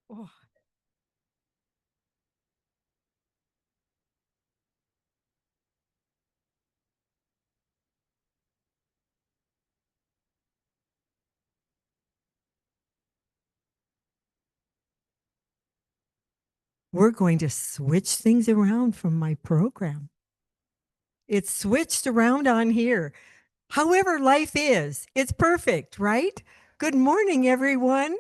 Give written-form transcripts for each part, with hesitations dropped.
Oh, we're going to switch things around from my program. It's switched around on here. However, life is, it's perfect, right? Good morning, everyone.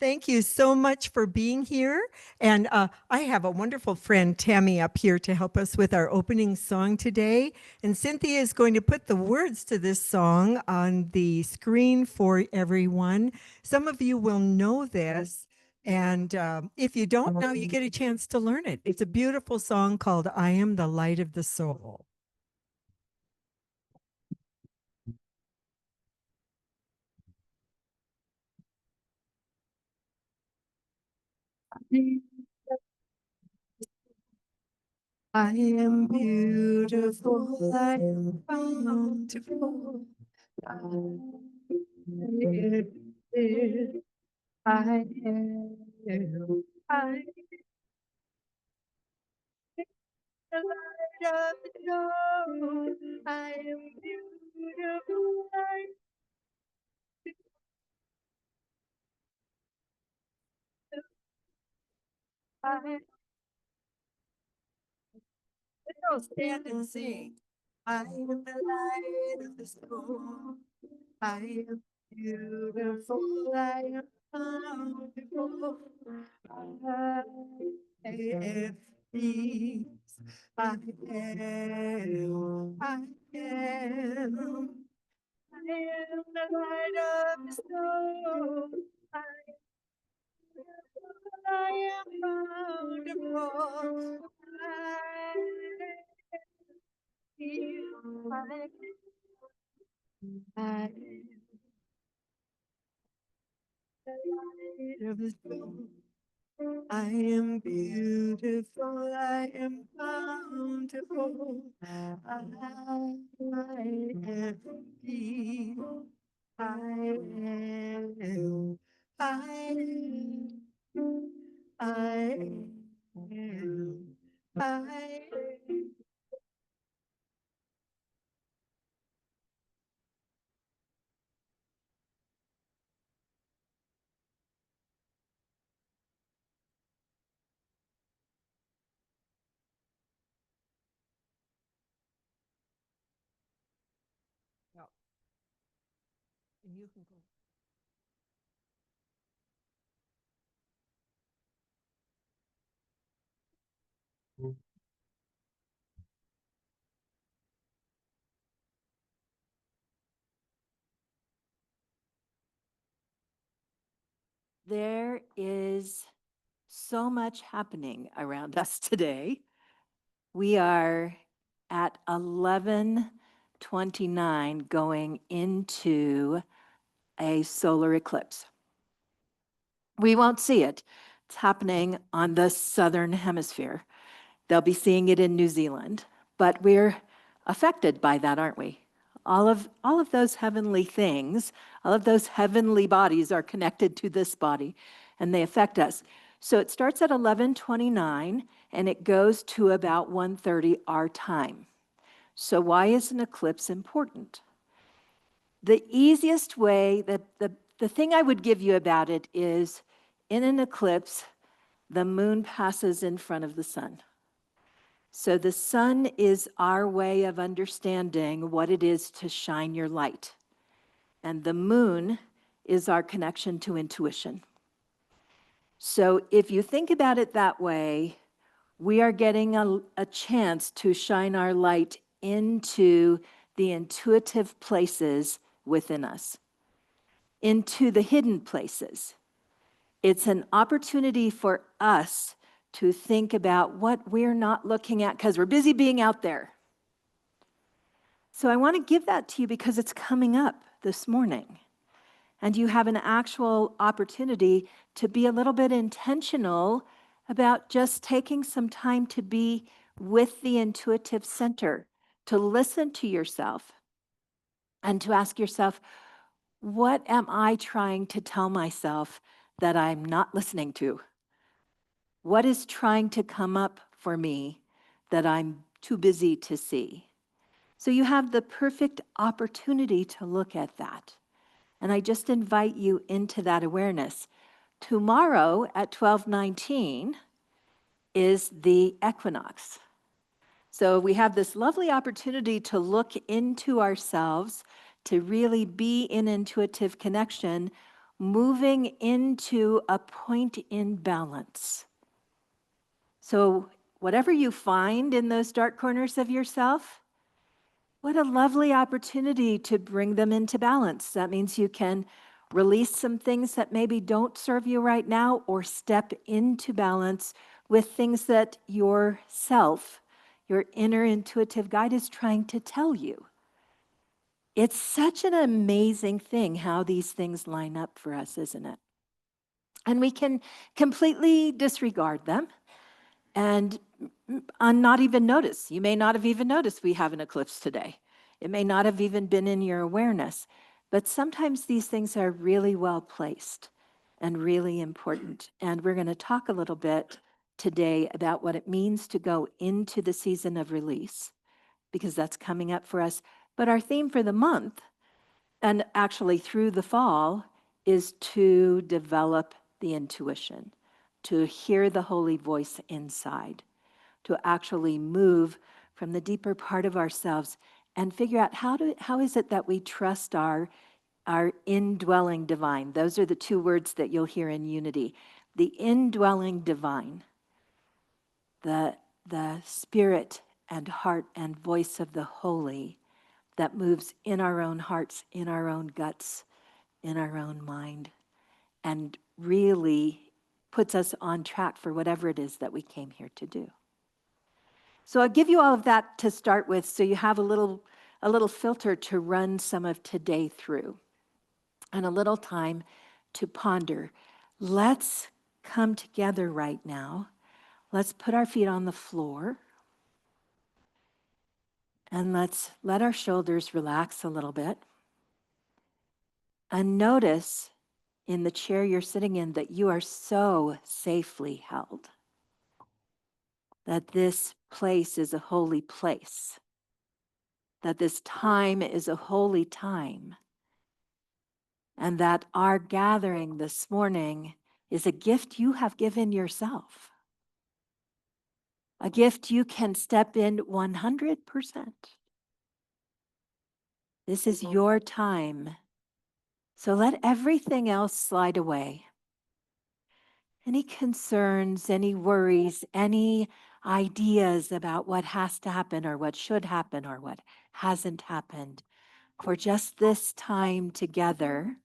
Thank you so much for being here. And I have a wonderful friend, Tammy, up here to help us with our opening song today. And Cynthia is going to put the words to this song on the screen for everyone. Some of you will know this. And if you don't know, you get a chance to learn it. It's a beautiful song called I Am the Light of the Soul. I am beautiful, I am bountiful. I I am, I am the light of the dawn. I am beautiful, I let's stand and sing. I am the light of the storm. I am beautiful, I am bountiful. I am peace. I am, I am. I am the light of the storm. I am bountiful. I am the light of the storm. I am beautiful, I am bountiful, I am peace, I am, I am, I am, I am. Yeah, and you can go. There is so much happening around us today. We are at 11:29 going into a solar eclipse. We won't see it. It's happening on the southern hemisphere. They'll be seeing it in New Zealand, but we're affected by that, aren't we? All of those heavenly things, all of those heavenly bodies are connected to this body and they affect us. So it starts at 11:29 and it goes to about 1:30 our time. So why is an eclipse important? The easiest way, the thing I would give you about it is in an eclipse, the moon passes in front of the sun. So the sun is our way of understanding what it is to shine your light. And the moon is our connection to intuition. So if you think about it that way, we are getting a chance to shine our light into the intuitive places within us, into the hidden places. It's an opportunity for us to think about what we're not looking at because we're busy being out there. So I want to give that to you because it's coming up this morning. And you have an actual opportunity to be a little bit intentional about just taking some time to be with the intuitive center, to listen to yourself and to ask yourself, what am I trying to tell myself that I'm not listening to? What is trying to come up for me that I'm too busy to see? So you have the perfect opportunity to look at that. And I just invite you into that awareness. Tomorrow at 12:19 is the equinox. So we have this lovely opportunity to look into ourselves, to really be in intuitive connection, moving into a point in balance. So whatever you find in those dark corners of yourself, what a lovely opportunity to bring them into balance. That means you can release some things that maybe don't serve you right now, or step into balance with things that yourself, your inner intuitive guide, is trying to tell you. It's such an amazing thing how these things line up for us, isn't it? And we can completely disregard them and not even notice. You may not have even noticed we have an eclipse today. It may not have even been in your awareness. But sometimes these things are really well placed and really important. And we're going to talk a little bit today about what it means to go into the season of release, because that's coming up for us. But our theme for the month, and actually through the fall, is to develop the intuition, to hear the holy voice inside, to actually move from the deeper part of ourselves and figure out how is it that we trust our indwelling divine. Those are the two words that you'll hear in unity. The indwelling divine, the spirit and heart and voice of the holy that moves in our own hearts, in our own guts, in our own mind, and really puts us on track for whatever it is that we came here to do. So I'll give you all of that to start with, so you have a little filter to run some of today through, and a little time to ponder. Let's come together right now. Let's put our feet on the floor, and let's let our shoulders relax a little bit. And notice in the chair you're sitting in that you are so safely held, that this place is a holy place, that this time is a holy time, and that our gathering this morning is a gift you have given yourself, a gift you can step in 100%. This is your time. So let everything else slide away. Any concerns, any worries, any ideas about what has to happen or what should happen or what hasn't happened, for just this time together,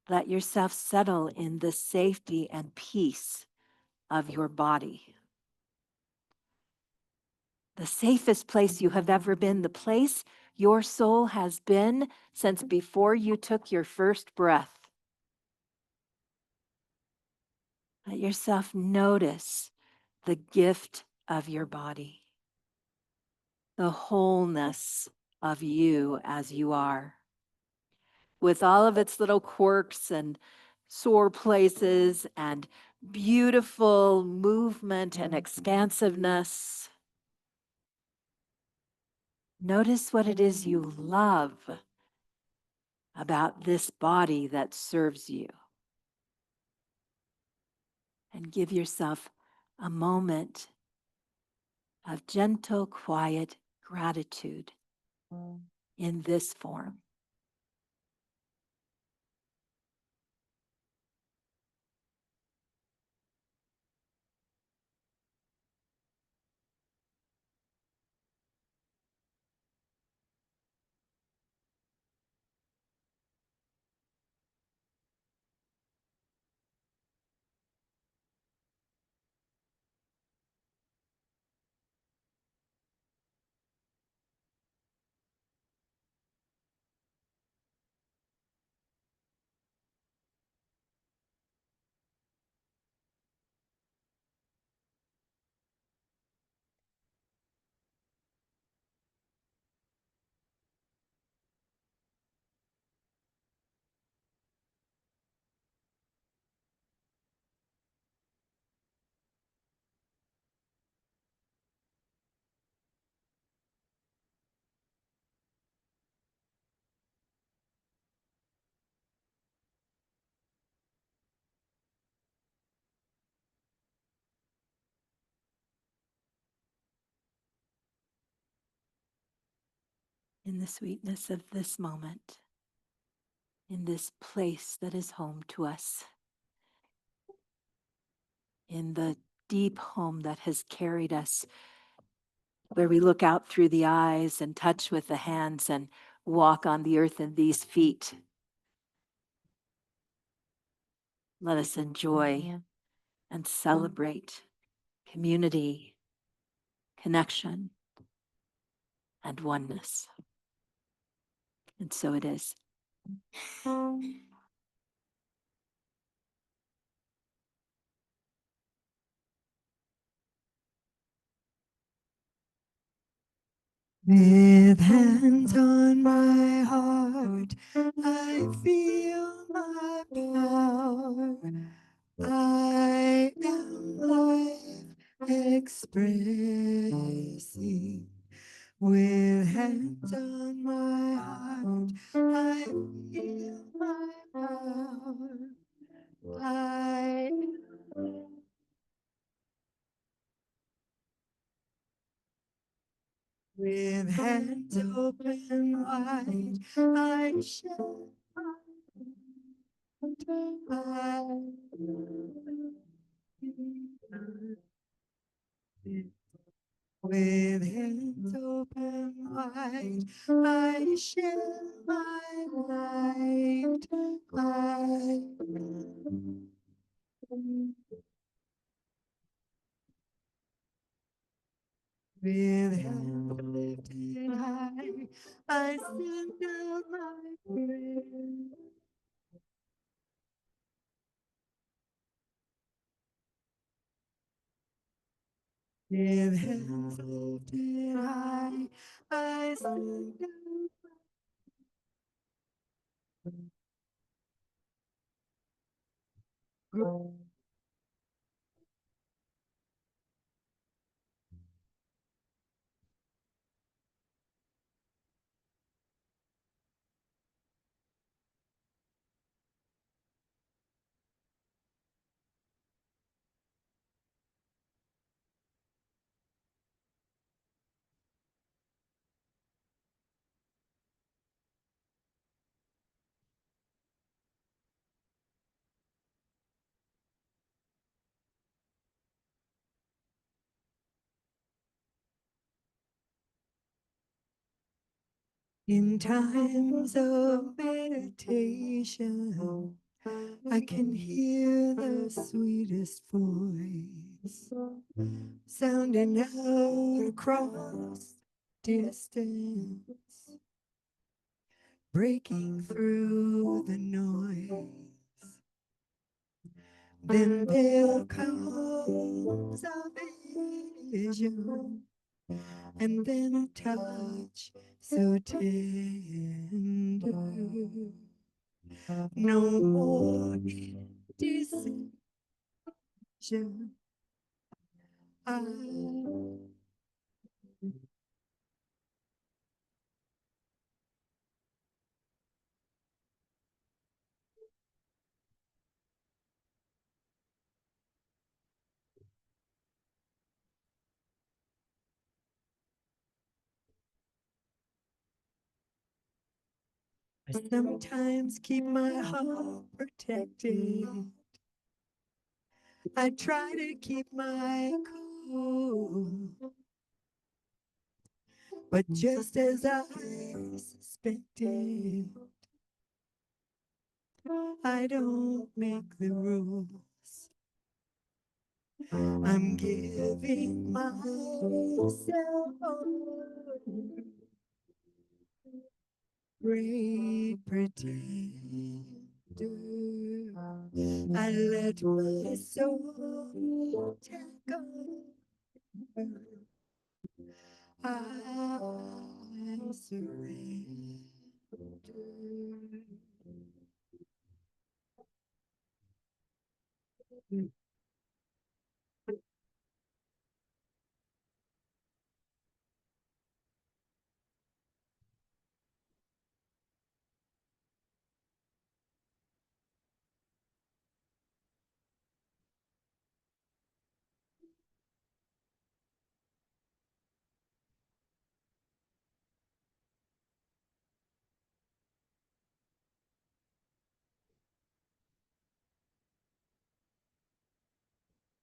let yourself settle in the safety and peace of your body. The safest place you have ever been, the place your soul has been since before you took your first breath. Let yourself notice the gift of your body, the wholeness of you as you are, with all of its little quirks and sore places and beautiful movement and expansiveness. Notice what it is you love about this body that serves you. And give yourself a moment of gentle, quiet gratitude in this form. in the sweetness of this moment, in this place that is home to us, in the deep home that has carried us, where we look out through the eyes and touch with the hands and walk on the earth in these feet. Let us enjoy and celebrate community, connection, and oneness. And so it is. With hands on my heart, I feel my power. I am life expressing. With hands on my heart, I feel my power. I With hands open wide, I shall with hands open wide, I share my light. I with hands lifted high, I send out my prayer. With hands lifted high, I send out my prayer. In times of meditation, I can hear the sweetest voice sounding out across distance, breaking through the noise. Then there comes a vision, and then a touch so tender. No more indecision. I sometimes keep my heart protected. I try to keep my cool, but just as I suspected, I don't make the rules. I'm giving myself over. Great pretender, I let my soul take over. I surrender.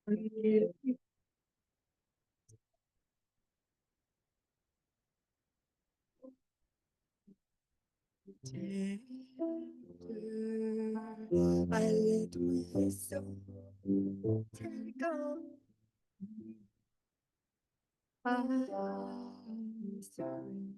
I let my soul take off. I surrender.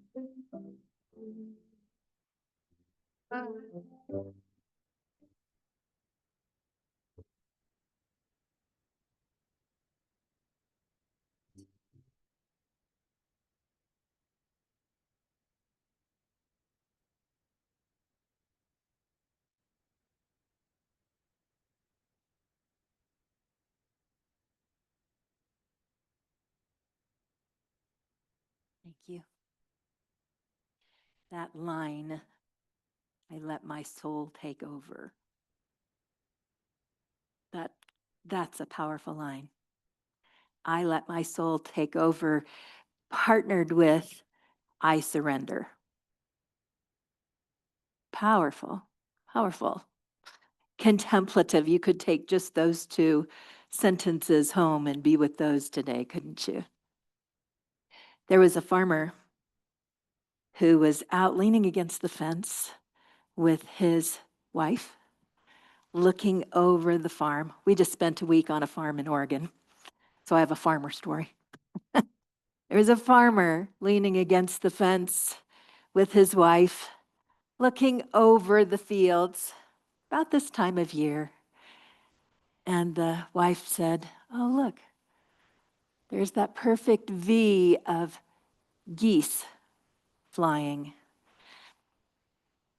Thank you. That line, I let my soul take over. That's a powerful line. I let my soul take over, partnered with I surrender. Powerful, powerful. Contemplative. You could take just those two sentences home and be with those today, couldn't you? There was a farmer who was out leaning against the fence with his wife, looking over the farm. We just spent a week on a farm in Oregon, so I have a farmer story. There was a farmer leaning against the fence with his wife, looking over the fields about this time of year. And the wife said, "Oh, look, there's that perfect V of geese flying.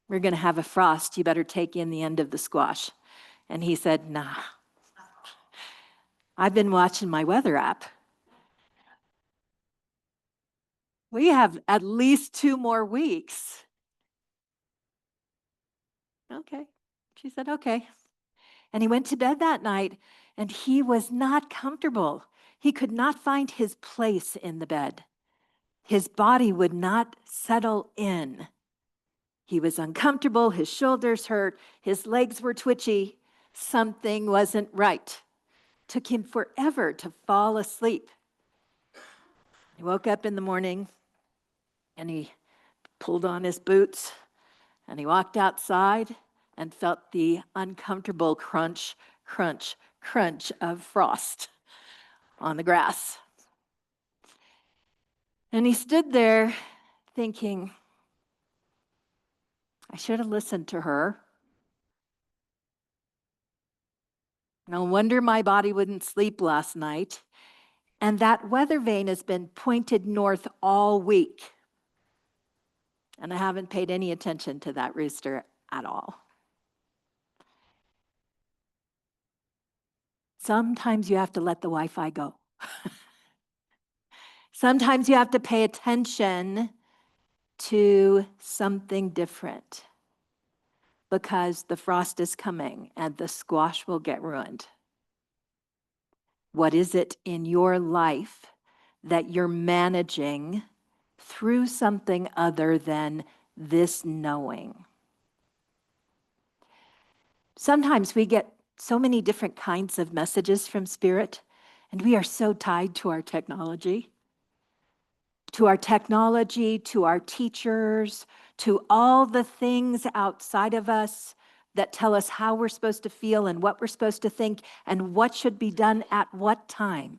We're going to have a frost. You better take in the end of the squash." And he said, "Nah, I've been watching my weather app. We have at least 2 more weeks." Okay. She said, "Okay." And he went to bed that night and he was not comfortable. He could not find his place in the bed. His body would not settle in. He was uncomfortable, his shoulders hurt, his legs were twitchy. Something wasn't right. Took him forever to fall asleep. He woke up in the morning and he pulled on his boots and he walked outside and felt the uncomfortable crunch, crunch, crunch of frost on the grass. And he stood there thinking, I should have listened to her. No wonder my body wouldn't sleep last night. And that weather vane has been pointed north all week. And I haven't paid any attention to that rooster at all. Sometimes you have to let the Wi-Fi go. Sometimes you have to pay attention to something different because the frost is coming and the squash will get ruined. What is it in your life that you're managing through something other than this knowing? Sometimes we get so many different kinds of messages from Spirit, and we are so tied to our technology, to our teachers, to all the things outside of us that tell us how we're supposed to feel and what we're supposed to think and what should be done at what time.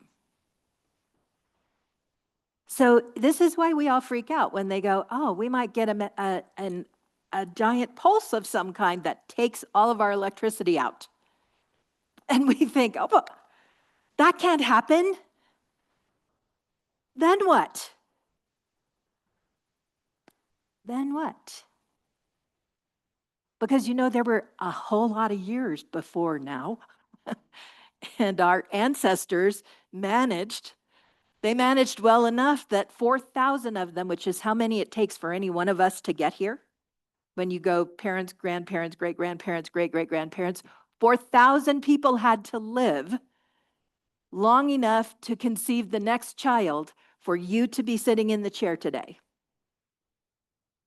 So this is why we all freak out when they go, oh, we might get a giant pulse of some kind that takes all of our electricity out. And we think, oh, but that can't happen. Then what? Then what? Because there were a whole lot of years before now, and our ancestors they managed well enough that 4,000 of them, which is how many it takes for any one of us to get here, when you go parents, grandparents, great-grandparents, great-great-grandparents, 4,000 people had to live long enough to conceive the next child for you to be sitting in the chair today.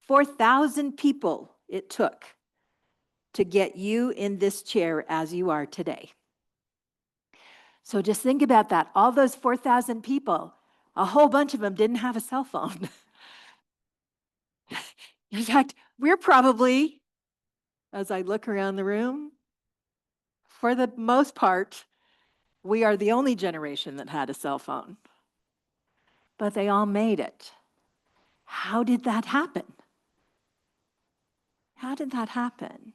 4,000 people it took to get you in this chair as you are today. So just think about that. All those 4,000 people, a whole bunch of them didn't have a cell phone. In fact, we're probably, as I look around the room, for the most part, we are the only generation that had a cell phone. But they all made it. How did that happen? How did that happen?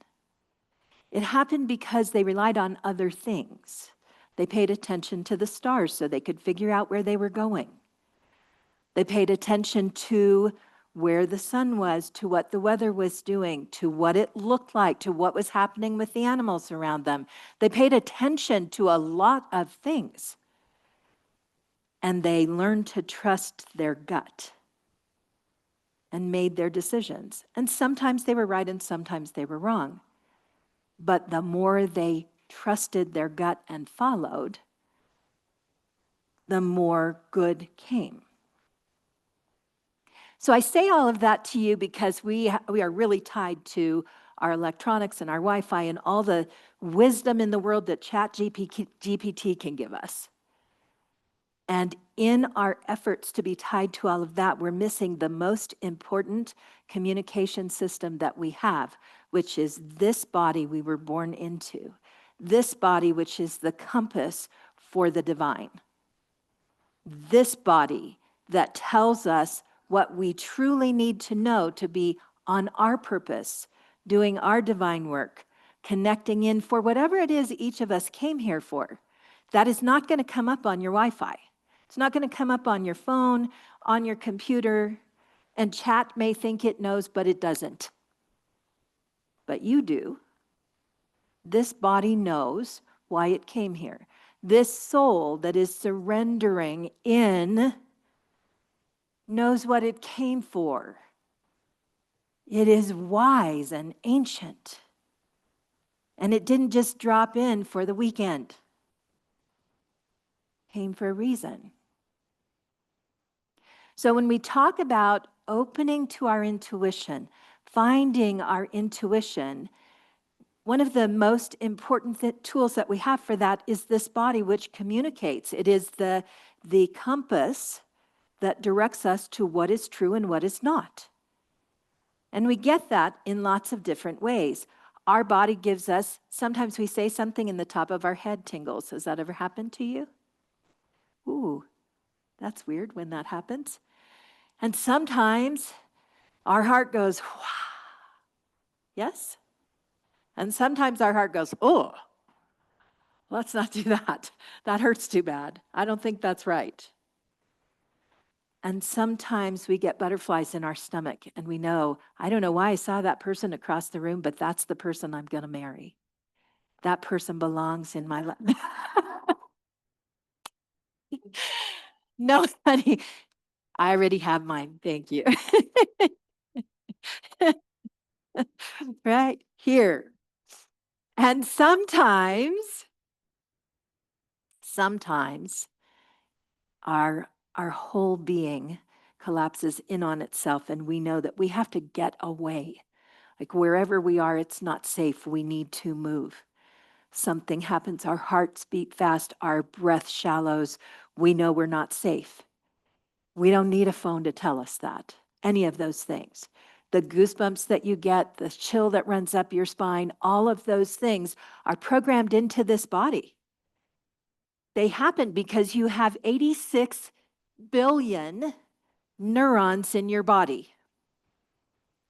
It happened because they relied on other things. They paid attention to the stars so they could figure out where they were going. They paid attention to where the sun was, to what the weather was doing, to what it looked like, to what was happening with the animals around them. They paid attention to a lot of things. And they learned to trust their gut and made their decisions. And sometimes they were right and sometimes they were wrong. But the more they trusted their gut and followed, the more good came. So I say all of that to you because we are really tied to our electronics and our Wi-Fi and all the wisdom in the world that ChatGPT can give us. And in our efforts to be tied to all of that, we're missing the most important communication system that we have, which is this body we were born into, this body which is the compass for the divine, this body that tells us what we truly need to know to be on our purpose, doing our divine work, connecting in for whatever it is each of us came here for. That is not going to come up on your Wi-Fi. It's not going to come up on your phone, on your computer, and chat may think it knows, but it doesn't. But you do. This body knows why it came here. This soul that is surrendering in knows what it came for. It is wise and ancient. And it didn't just drop in for the weekend. It came for a reason. So when we talk about opening to our intuition, finding our intuition, one of the most important tools that we have for that is this body which communicates. It is the compass that directs us to what is true and what is not. And we get that in lots of different ways. Our body gives us, sometimes we say something and the top of our head tingles. Has that ever happened to you? Ooh, that's weird when that happens. And sometimes our heart goes, wah. Yes? And sometimes our heart goes, oh, let's not do that. That hurts too bad. I don't think that's right. And sometimes we get butterflies in our stomach and we know, I don't know why I saw that person across the room, but that's the person I'm going to marry. That person belongs in my life. No, honey, I already have mine. Thank you. Right here. And sometimes our whole being collapses in on itself and we know that we have to get away. Like wherever we are, it's not safe. We need to move. Something happens, our hearts beat fast, our breath shallows. We know we're not safe. We don't need a phone to tell us that, any of those things. The goosebumps that you get, the chill that runs up your spine, all of those things are programmed into this body. They happen because you have 86 billion neurons in your body.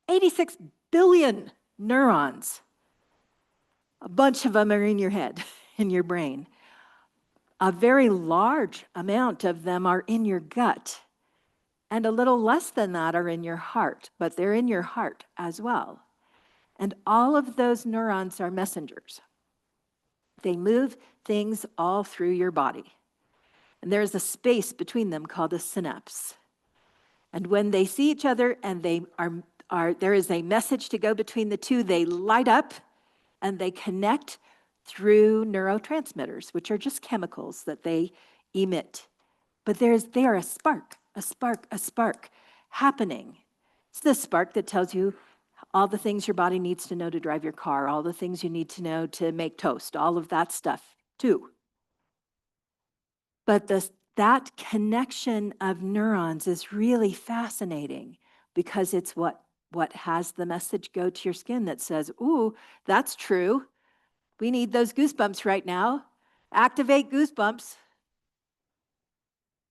86 billion neurons. A bunch of them are in your head, in your brain. A very large amount of them are in your gut. And a little less than that are in your heart, but they're in your heart as well. And all of those neurons are messengers. They move things all through your body. And there's a space between them called a synapse. And when they see each other and there is a message to go between the two, they light up and they connect through neurotransmitters, which are just chemicals that they emit. But they are a spark happening. It's the spark that tells you all the things your body needs to know to drive your car, all the things you need to know to make toast, all of that stuff too. But that connection of neurons is really fascinating because it's what has the message go to your skin that says, ooh, that's true. We need those goosebumps right now. Activate goosebumps.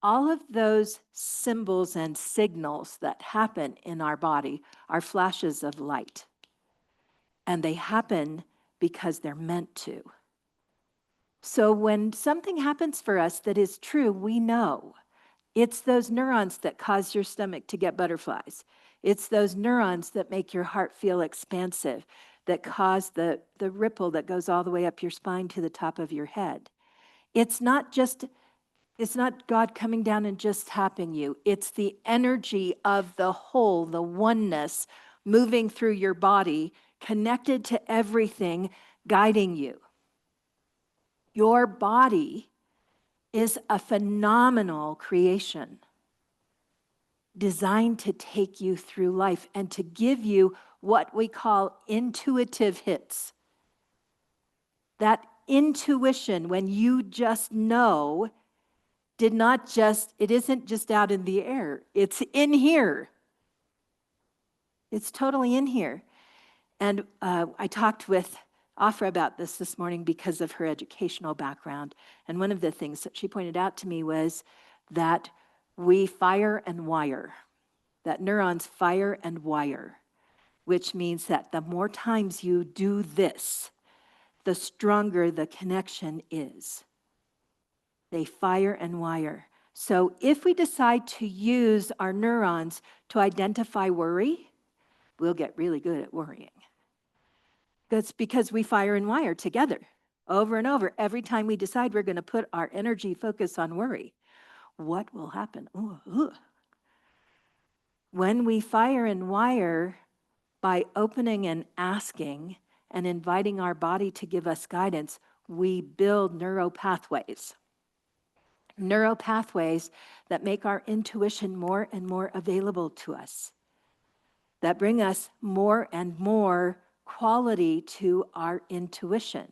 All of those symbols and signals that happen in our body are flashes of light. And they happen because they're meant to. So when something happens for us that is true, we know. It's those neurons that cause your stomach to get butterflies. It's those neurons that make your heart feel expansive, that cause the ripple that goes all the way up your spine to the top of your head. It's not God coming down and just tapping you. It's the energy of the whole, the oneness moving through your body, connected to everything, guiding you. Your body is a phenomenal creation designed to take you through life and to give you what we call intuitive hits. That intuition, when you just know, it isn't just out in the air. It's in here. It's totally in here. And I talked with Afra about this morning because of her educational background. And one of the things that she pointed out to me was that we fire and wire, that neurons fire and wire, which means that the more times you do this, the stronger the connection is. They fire and wire. So if we decide to use our neurons to identify worry, we'll get really good at worrying. That's because we fire and wire together over and over. Every time we decide we're going to put our energy focus on worry, what will happen? Ooh. When we fire and wire by opening and asking and inviting our body to give us guidance, we build neuropathways that make our intuition more and more available to us, that bring us more and more quality to our intuition.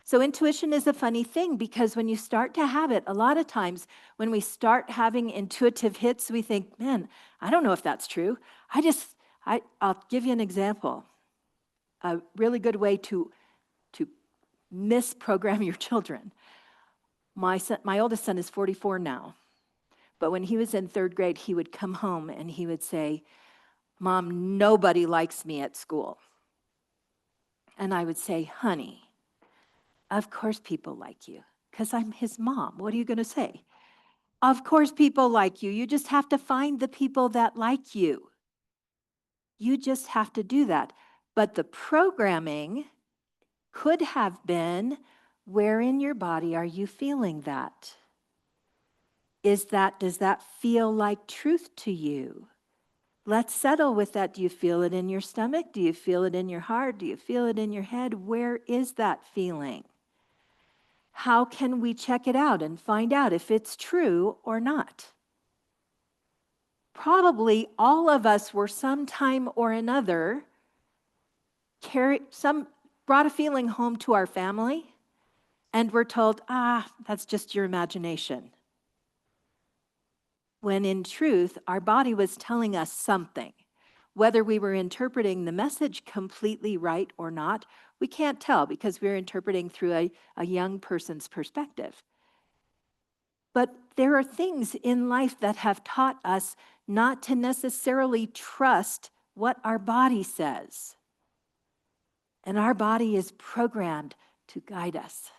So intuition is a funny thing because when you start to have it, a lot of times when we start having intuitive hits, we think, man, I don't know if that's true. I'll give you an example. A really good way to misprogram your children. My oldest son is 44 now, but when he was in 3rd grade, he would come home and he would say, Mom, nobody likes me at school. And I would say, honey, of course people like you, because I'm his mom. What are you going to say? Of course people like you. You just have to find the people that like you. You just have to do that. But the programming could have been, where in your body are you feeling that? Does that feel like truth to you? Let's settle with that. Do you feel it in your stomach? Do you feel it in your heart? Do you feel it in your head? Where is that feeling? How can we check it out and find out if it's true or not? Probably all of us were sometime or another brought a feeling home to our family and we're told, that's just your imagination. When in truth, our body was telling us something. Whether we were interpreting the message completely right or not, we can't tell because we're interpreting through a young person's perspective. But there are things in life that have taught us not to necessarily trust what our body says. And our body is programmed to guide us.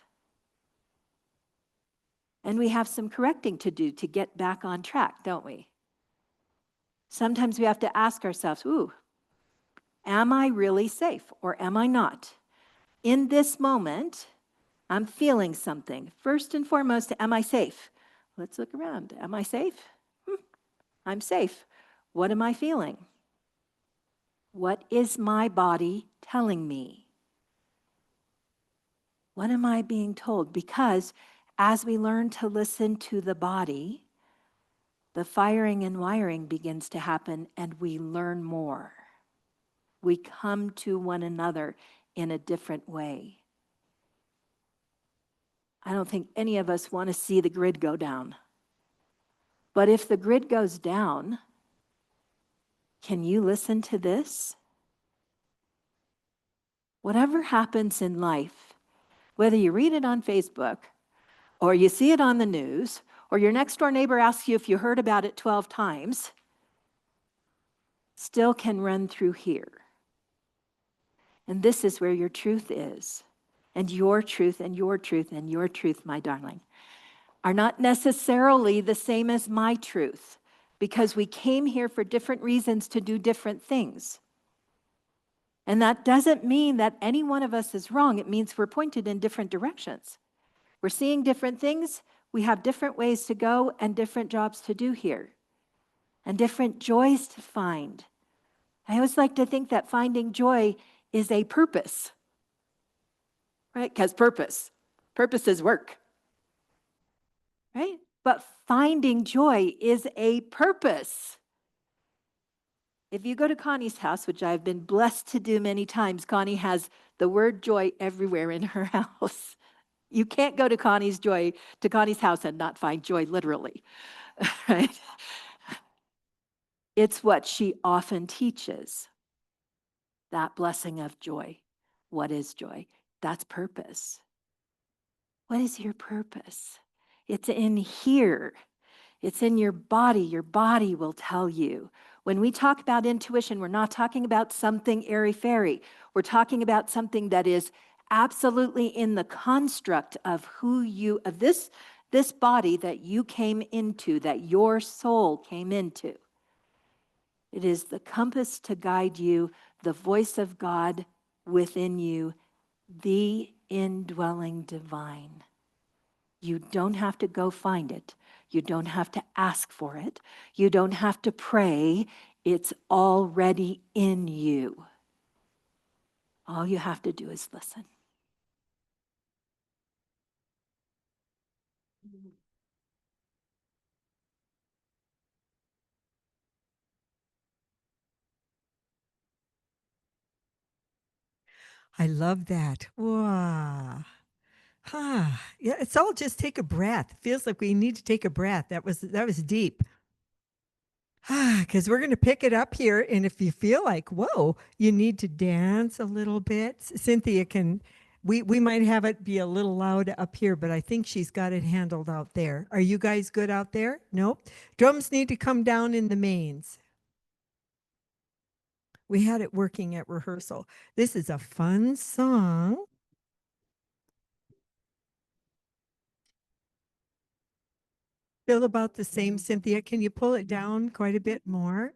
And we have some correcting to do to get back on track, don't we? Sometimes we have to ask ourselves, am I really safe or am I not? In this moment, I'm feeling something. First and foremost, am I safe? Let's look around. Am I safe? I'm safe. What am I feeling? What is my body telling me? What am I being told? Because as we learn to listen to the body, the firing and wiring begins to happen and we learn more. We come to one another in a different way. I don't think any of us want to see the grid go down. But if the grid goes down, can you listen to this? Whatever happens in life, whether you read it on Facebook or you see it on the news or your next door neighbor asks you if you heard about it 12 times, still can run through here. And this is where your truth is. And your truth and your truth and your truth, my darling, are not necessarily the same as my truth, because we came here for different reasons to do different things. And that doesn't mean that any one of us is wrong. It means we're pointed in different directions. We're seeing different things. We have different ways to go and different jobs to do here and different joys to find. I always like to think that finding joy is a purpose, right? Because purpose is work, right? But finding joy is a purpose. If you go to Connie's house, which I've been blessed to do many times, Connie has the word joy everywhere in her house. You can't go to Connie's house and not find joy literally, right? It's what she often teaches, that blessing of joy. What is joy? That's purpose. What is your purpose? It's in here. It's in your body. Your body will tell you. When we talk about intuition, we're not talking about something airy-fairy. We're talking about something that is absolutely in the construct of this body that you came into, that your soul came into. It is the compass to guide you, the voice of God within you, the indwelling divine. You don't have to go find it. You don't have to ask for it. You don't have to pray. It's already in you. All you have to do is listen. I love that. Wow. Huh. Yeah, it's all just take a breath. Feels like we need to take a breath. That was deep. Because we're going to pick it up here. And if you feel like, whoa, you need to dance a little bit, Cynthia we might have it be a little loud up here, but I think she's got it handled out there. Are you guys good out there? Nope. Drums need to come down in the mains. We had it working at rehearsal. This is a fun song. Feel about the same, Cynthia. Can you pull it down quite a bit more?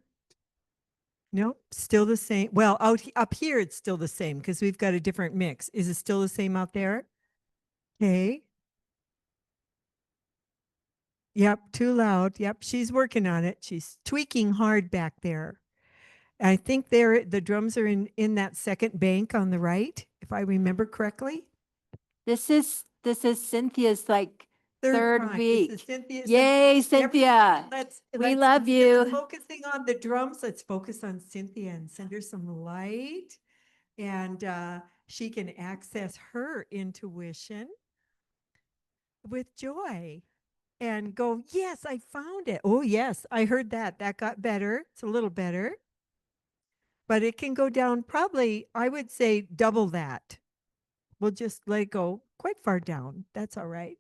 Nope, still the same. Well, up here it's still the same because we've got a different mix. Is it still the same out there? Okay. Yep, too loud. Yep, she's working on it. She's tweaking hard back there. I think the drums are in that second bank on the right, if I remember correctly. This is Cynthia's like third This week. is Cynthia. Yay, Cynthia. We love Instead of you. focusing on the drums, let's focus on Cynthia and send her some light. And she can access her intuition with joy and go, yes, I found it. Oh, yes, I heard that. That got better. It's a little better. But it can go down probably, I would say, double that. We'll just let it go quite far down. That's all right.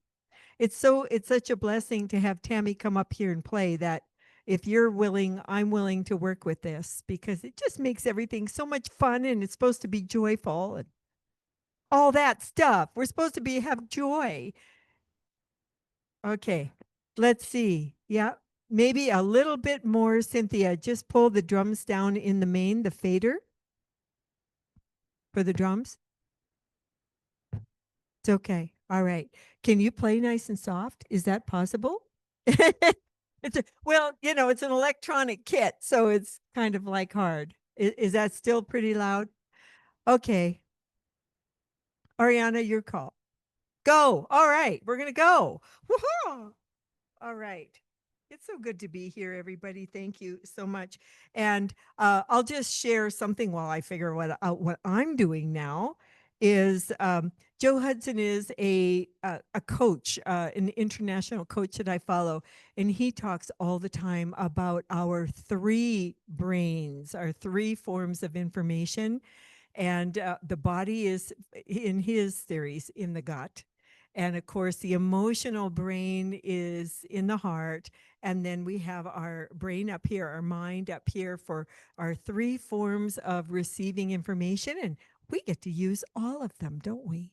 It's such a blessing to have Tammy come up here and play that if you're willing, I'm willing to work with this because it just makes everything so much fun and it's supposed to be joyful and all that stuff. We're supposed to have joy. Okay. Let's see. Yeah. Maybe a little bit more, Cynthia. Just pull the drums down in the main, the fader for the drums. It's okay. All right. Can you play nice and soft? Is that possible? Well, it's an electronic kit, so it's kind of like hard. Is that still pretty loud? Okay. Ariana, your call. Go. All right. We're going to go. Woohoo! All right. It's so good to be here, everybody. Thank you so much. And I'll just share something while I figure out what I'm doing now. is Joe Hudson is a coach, an international coach that I follow, and he talks all the time about our three brains, our three forms of information, and the body is, in his theories, in the gut. And of course, the emotional brain is in the heart. And then we have our brain up here, our mind up here for our three forms of receiving information. And we get to use all of them, don't we?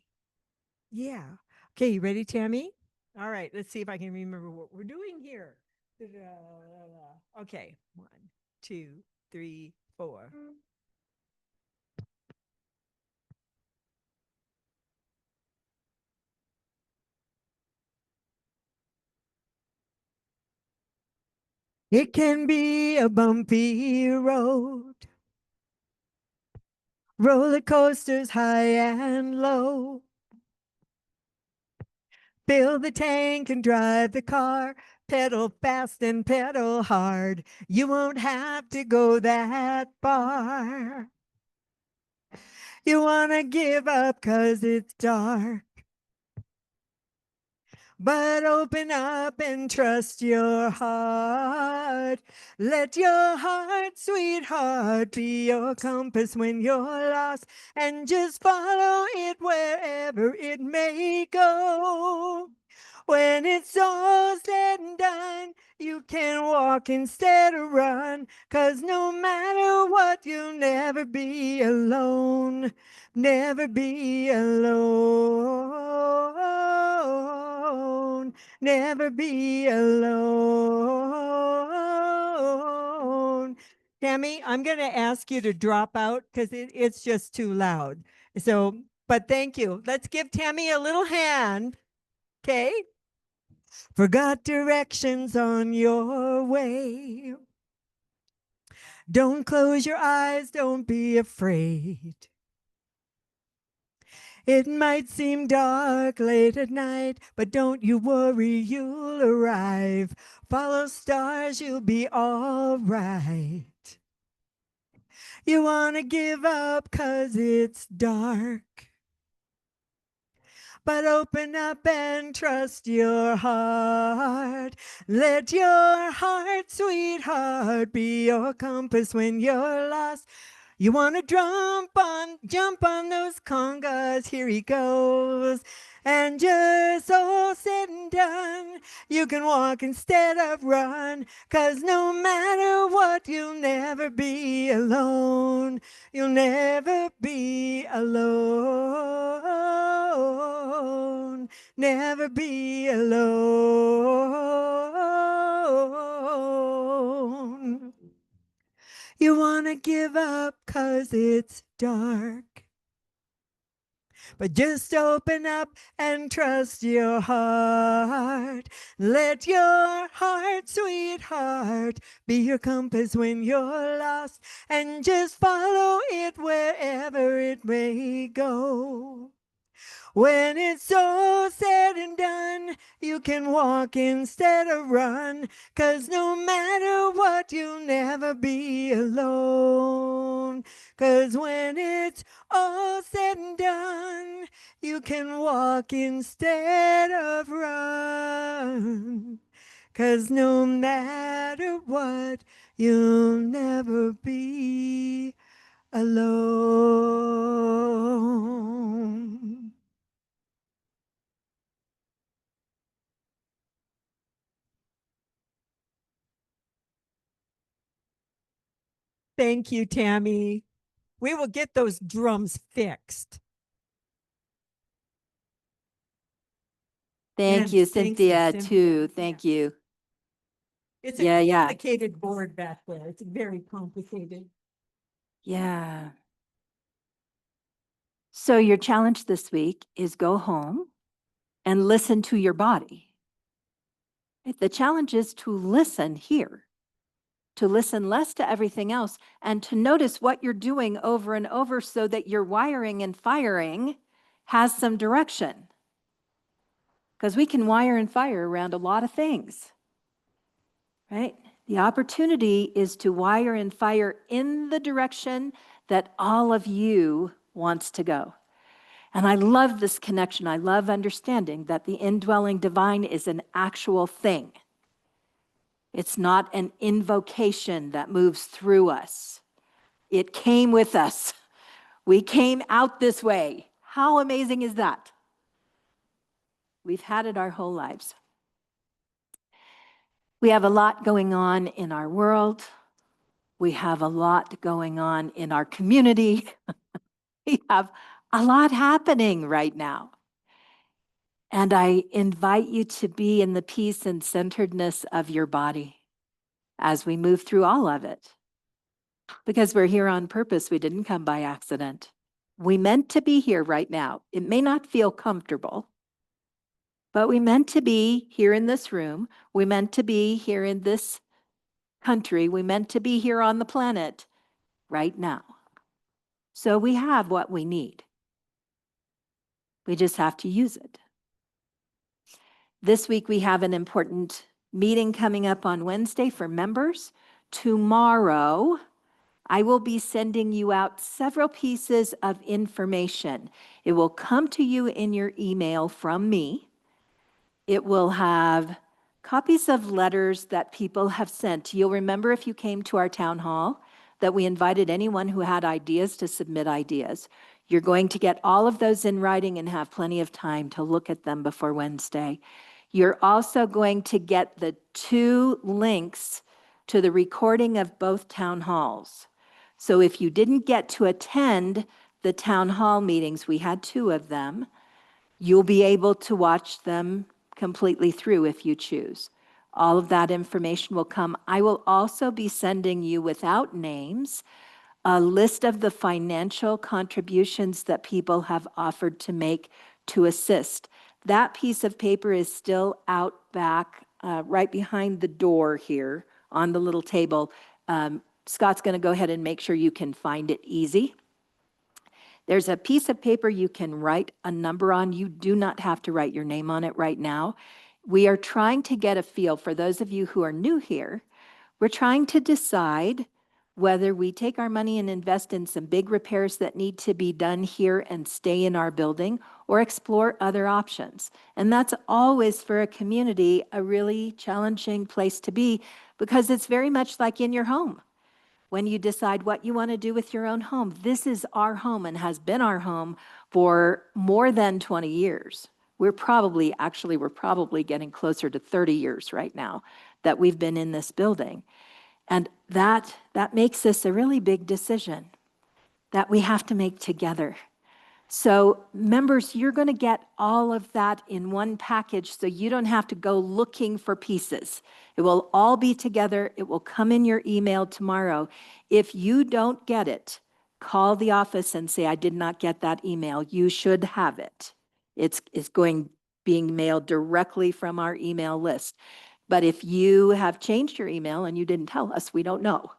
Yeah. Okay, you ready, Tammy? All right, let's see if I can remember what we're doing here. Okay, 1, 2, 3, 4. It can be a bumpy road, roller coasters high and low. Fill the tank and drive the car, pedal fast and pedal hard. You won't have to go that far. You wanna give up 'cause it's dark. But open up and trust your heart. Let your heart, sweetheart, be your compass when you're lost, and just follow it wherever it may go. When it's all said and done, you can walk instead of run, 'cause no matter what, you'll never be alone. Never be alone. Never be alone. Tammy, I'm going to ask you to drop out because it's just too loud. So, but thank you. Let's give Tammy a little hand. Okay. Forgot directions on your way. Don't close your eyes. Don't be afraid. It might seem dark late at night, but don't you worry, you'll arrive. Follow stars, you'll be all right. You wanna give up 'cause it's dark, but open up and trust your heart. Let your heart, sweetheart, be your compass when you're lost. You want to jump on those congas, here he goes. And just all said and done, you can walk instead of run, 'cause no matter what, you'll never be alone. You'll never be alone. Never be alone. You wanna give up 'cause it's dark, but just open up and trust your heart. Let your heart, sweetheart, be your compass when you're lost, and just follow it wherever it may go. When it's all said and done, you can walk instead of run, 'cause no matter what, you'll never be alone. 'Cause when it's all said and done, you can walk instead of run. 'Cause no matter what, you'll never be alone. Thank you, Tammy. We will get those drums fixed. Thank you, Cynthia, too. Thank you. It's Yeah, a yeah. complicated board back there. It's very complicated. Yeah. So your challenge this week is go home and listen to your body. The challenge is to listen here, to listen less to everything else, and to notice what you're doing over and over so that your wiring and firing has some direction. Because we can wire and fire around a lot of things, right? The opportunity is to wire and fire in the direction that all of you wants to go. And I love this connection. I love understanding that the indwelling divine is an actual thing. It's not an invocation that moves through us. It came with us. We came out this way. How amazing is that? We've had it our whole lives. We have a lot going on in our world. We have a lot going on in our community. We have a lot happening right now. And I invite you to be in the peace and centeredness of your body as we move through all of it. Because we're here on purpose. We didn't come by accident. We meant to be here right now. It may not feel comfortable, but we meant to be here in this room. We meant to be here in this country. We meant to be here on the planet right now. So we have what we need. We just have to use it. This week we have an important meeting coming up on Wednesday for members. Tomorrow, I will be sending you out several pieces of information. It will come to you in your email from me. It will have copies of letters that people have sent. You'll remember if you came to our town hall that we invited anyone who had ideas to submit ideas. You're going to get all of those in writing and have plenty of time to look at them before Wednesday. You're also going to get the 2 links to the recording of both town halls. So if you didn't get to attend the town hall meetings, we had 2 of them, you'll be able to watch them completely through if you choose. All of that information will come. I will also be sending you, without names, a list of the financial contributions that people have offered to make to assist. That piece of paper is still out back, right behind the door here on the little table. Scott's going to go ahead and make sure you can find it easy. There's a piece of paper you can write a number on. You do not have to write your name on it right now. We are trying to get a feel, for those of you who are new here, we're trying to decide whether we take our money and invest in some big repairs that need to be done here and stay in our building, or explore other options. And that's always, for a community, a really challenging place to be, because it's very much like in your home. When you decide what you want to do with your own home, this is our home and has been our home for more than 20 years. We're probably getting closer to 30 years right now that we've been in this building. And that makes this a really big decision that we have to make together. So members, you're going to get all of that in one package, so you don't have to go looking for pieces. It will all be together. It will come in your email tomorrow. If you don't get it, call the office and say, I did not get that email. You should have it. It's being mailed directly from our email list. But if you have changed your email and you didn't tell us, we don't know.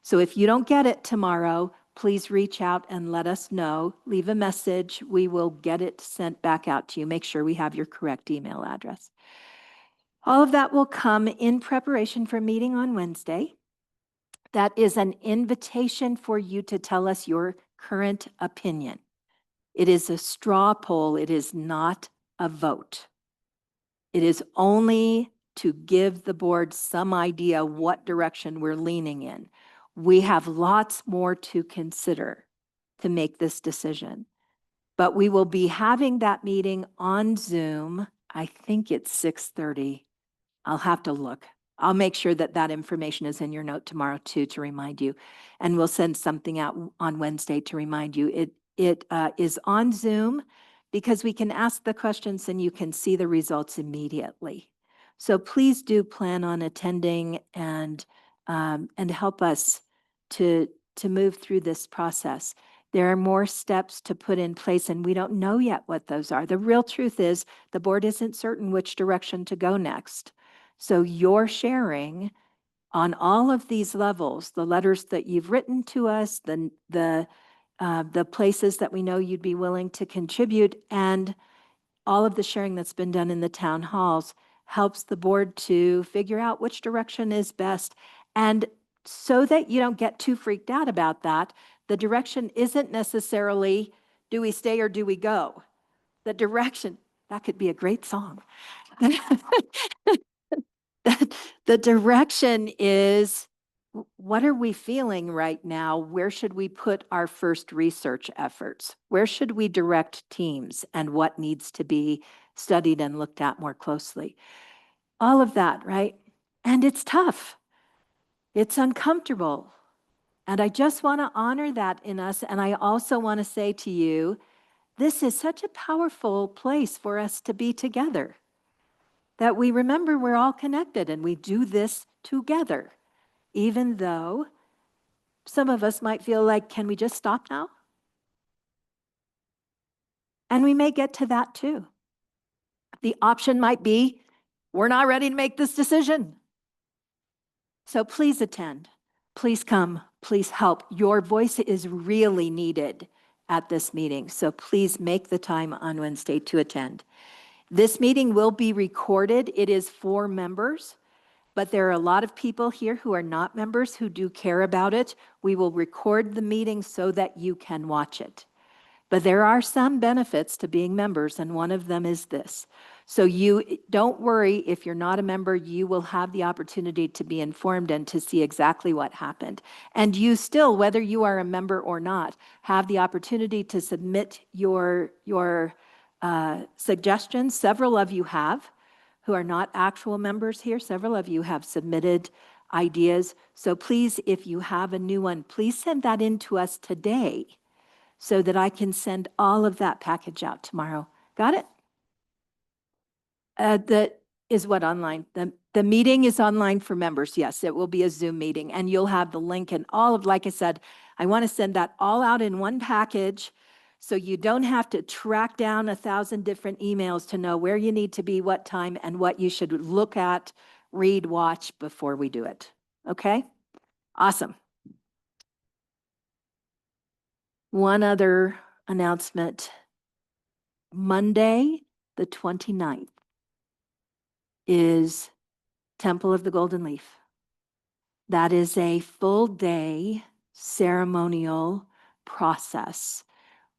So if you don't get it tomorrow, please reach out and let us know. Leave a message. We will get it sent back out to you. Make sure we have your correct email address. All of that will come in preparation for meeting on Wednesday. That is an invitation for you to tell us your current opinion. It is a straw poll. It is not a vote. It is only to give the board some idea what direction we're leaning in. We have lots more to consider to make this decision. But we will be having that meeting on Zoom. I think it's 6:30. I'll have to look. I'll make sure that that information is in your note tomorrow too, to remind you. And we'll send something out on Wednesday to remind you. It is on Zoom because we can ask the questions and you can see the results immediately. So please do plan on attending and help us to move through this process. There are more steps to put in place, and we don't know yet what those are. The real truth is the board isn't certain which direction to go next. So you're sharing on all of these levels, the letters that you've written to us, the places that we know you'd be willing to contribute, and all of the sharing that's been done in the town halls helps the board to figure out which direction is best. And so that you don't get too freaked out about that, the direction isn't necessarily Do we stay or do we go? The direction, that could be a great song. The direction is, what are we feeling right now? Where should we put our first research efforts? Where should we direct teams, and what needs to be studied and looked at more closely? All of that, right? And it's tough. It's uncomfortable. And I just want to honor that in us. And I also want to say to you, this is such a powerful place for us to be together, that we remember we're all connected and we do this together, even though some of us might feel like, can we just stop now? And we may get to that too. The option might be, we're not ready to make this decision. So please attend, please come, please help. Your voice is really needed at this meeting. So please make the time on Wednesday to attend. This meeting will be recorded. It is for members, but there are a lot of people here who are not members who do care about it. We will record the meeting so that you can watch it. But there are some benefits to being members, and one of them is this. So you don't worry if you're not a member, you will have the opportunity to be informed and to see exactly what happened. And you still, whether you are a member or not, have the opportunity to submit your suggestions. Several of you have, who are not actual members here. Several of you have submitted ideas. So please, if you have a new one, please send that in to us today, so that I can send all of that package out tomorrow. Got it? That is what online? The meeting is online for members. Yes, it will be a Zoom meeting, and you'll have the link and all of, like I said, I want to send that all out in one package, so you don't have to track down 1,000 different emails to know where you need to be, what time, and what you should look at, read, watch before we do it. Okay? Awesome. One other announcement. Monday, the 29th, is Temple of the Golden Leaf. That is a full day ceremonial process.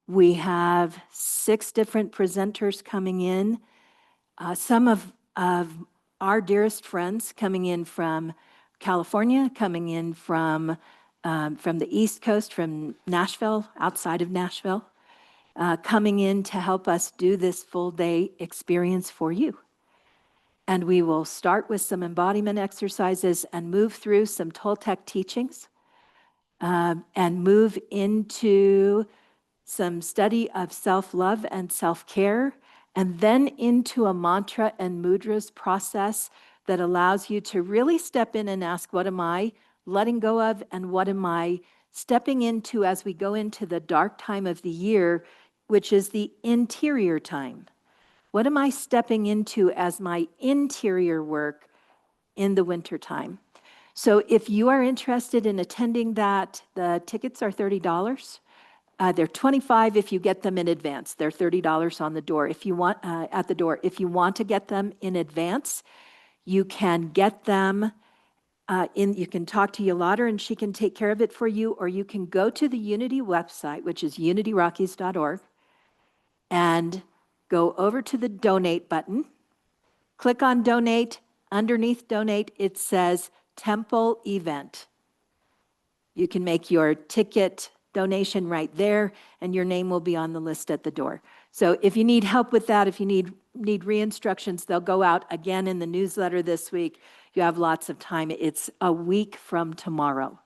We have 6 different presenters coming in. Some of our dearest friends coming in from California, coming in from the East Coast, from Nashville, outside of Nashville, coming in to help us do this full day experience for you. And we will start with some embodiment exercises and move through some Toltec teachings, and move into some study of self-love and self-care, and then into a mantra and mudras process that allows you to really step in and ask, what am I letting go of, and what am I stepping into as we go into the dark time of the year, which is the interior time. What am I stepping into as my interior work in the wintertime? So if you are interested in attending that, the tickets are $30. They're $25 if you get them in advance. They're $30 on the door. If you want at the door, if you want to get them in advance, you can get them you can talk to Yolanda and she can take care of it for you, or you can go to the Unity website, which is unityrockies.org, and go over to the donate button, click on donate. Underneath donate, it says Temple Event. You can make your ticket donation right there, and your name will be on the list at the door. So if you need help with that, if you need re-instructions, they'll go out again in the newsletter this week. You have lots of time. It's a week from tomorrow,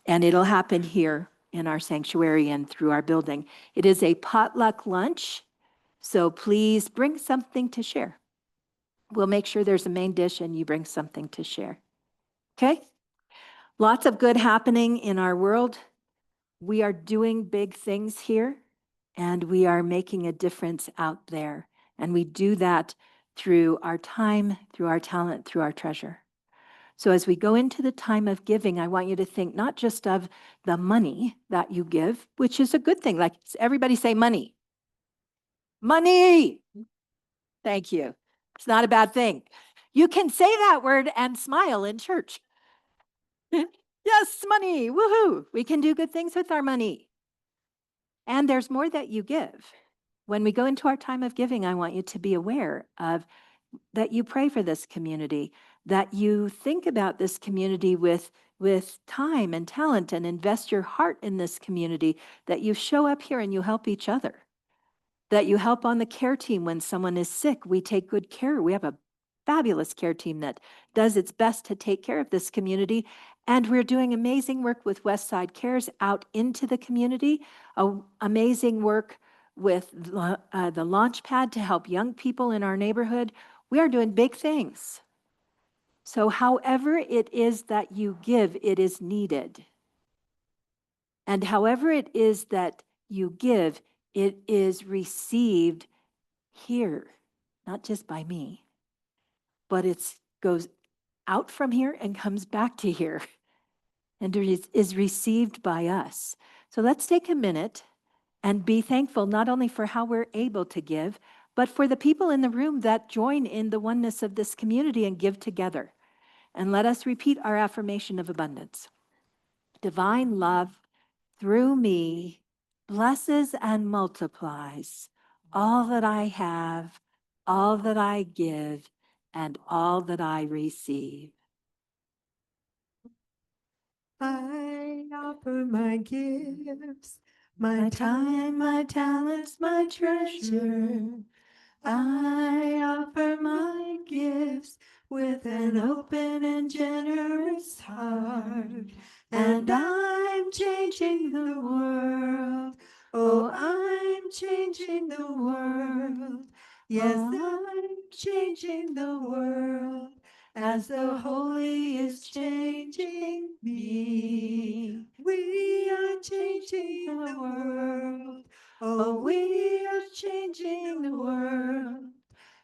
and it'll happen here in our sanctuary and through our building. It is a potluck lunch, so please bring something to share. We'll make sure there's a main dish and you bring something to share. Okay? Lots of good happening in our world. We are doing big things here, and we are making a difference out there. And we do that through our time, through our talent, through our treasure. So as we go into the time of giving, I want you to think not just of the money that you give, which is a good thing. Like everybody say money. Money. Thank you. It's not a bad thing. You can say that word and smile in church. Yes, money. Woohoo. We can do good things with our money. And there's more that you give. When we go into our time of giving, I want you to be aware of that you pray for this community, that you think about this community with time and talent and invest your heart in this community, that you show up here and you help each other, that you help on the care team when someone is sick. We take good care. We have a fabulous care team that does its best to take care of this community. And we're doing amazing work with Westside Cares out into the community, amazing work with the launch pad to help young people in our neighborhood. We are doing big things. So however it is that you give, it is needed. And however it is that you give, it is received here, not just by me, but it goes out from here and comes back to here and is received by us. So let's take a minute and be thankful not only for how we're able to give, but for the people in the room that join in the oneness of this community and give together. And let us repeat our affirmation of abundance. Divine love through me blesses and multiplies all that I have, all that I give, and all that I receive. I offer my gifts, My time, my talents, my treasure. I offer my gifts with an open and generous heart. And I'm changing the world. Oh, I'm changing the world. Yes, I'm changing the world as the Holy is changing me. We are changing the world. Oh, we are changing the world.